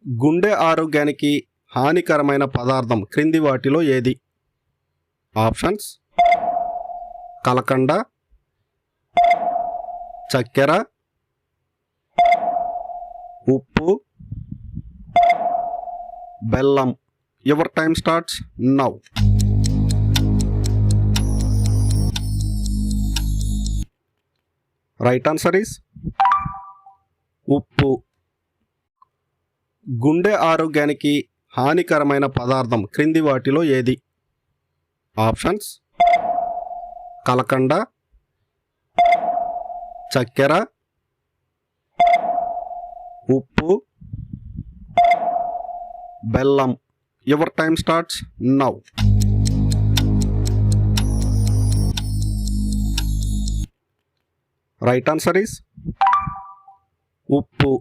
గుండె ఆరోగ్యానికి హానికరమైన పదార్థం క్రింది వాటిలో ఏది? ఆప్షన్స్: కలకండ, చక్కెర, ఉప్పు, బెల్లం. Your time starts now. Right answer is ఉప్పు. గుండె ఆరోగ్యానికి హానికరమైన పదార్థం క్రింది వాటిలో ఏది? ఆప్షన్స్: కలకండ, చక్కెర, ఉప్పు, బెల్లం. Your time starts now. Right answer is ఉప్పు.